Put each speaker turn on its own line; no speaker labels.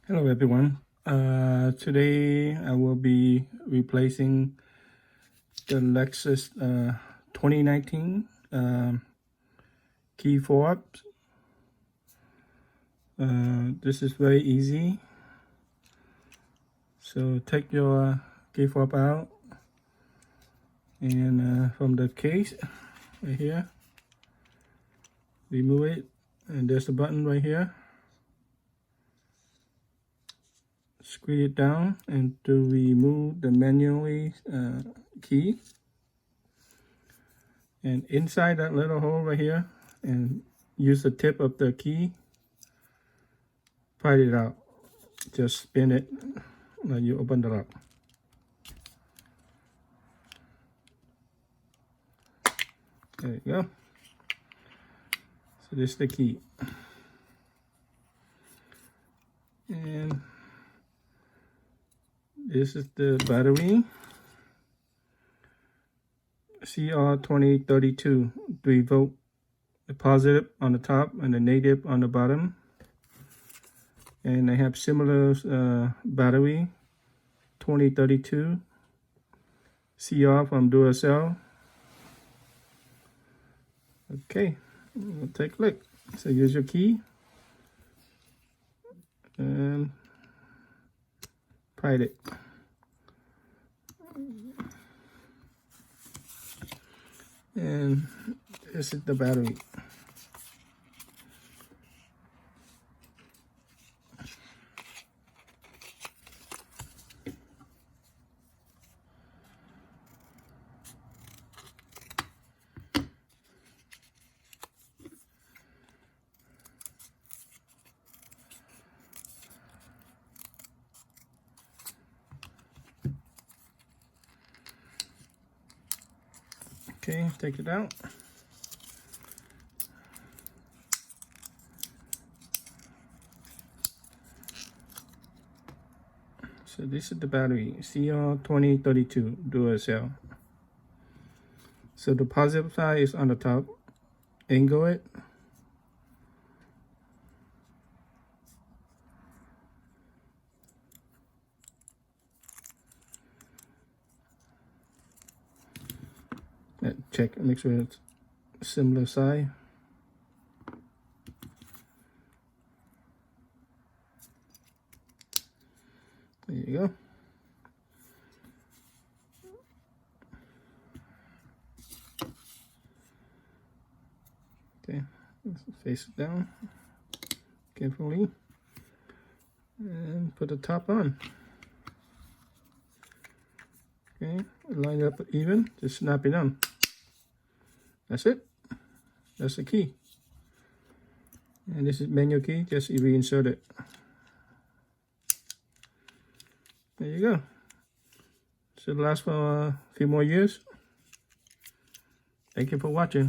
Hello everyone. Today I will be replacing the Lexus 2019 key fobs. This is very easy. So take your key fob out and from the case right here, remove it, and there's a button right here. Squeeze it down and to remove the manually key, and inside that little hole right here, and use the tip of the key, pry it out. Just spin it like you open the lock. There you go. So this is the key, and this is the battery, CR2032, 3-volt, the positive on the top and the negative on the bottom. And they have similar battery, 2032, CR from Duracell. Okay, we'll take a look. So use your key and pry it. And this is the battery. Okay, take it out. So this is the battery, CR2032 Duracell. So the positive side is on the top. Angle it. Check, make sure it's similar size. There you go. Okay, let's face it down carefully and put the top on. Okay, line it up even, just snap it on. That's it. That's the key. And this is manual key, just reinsert it. There you go. Should last for a few more years. Thank you for watching.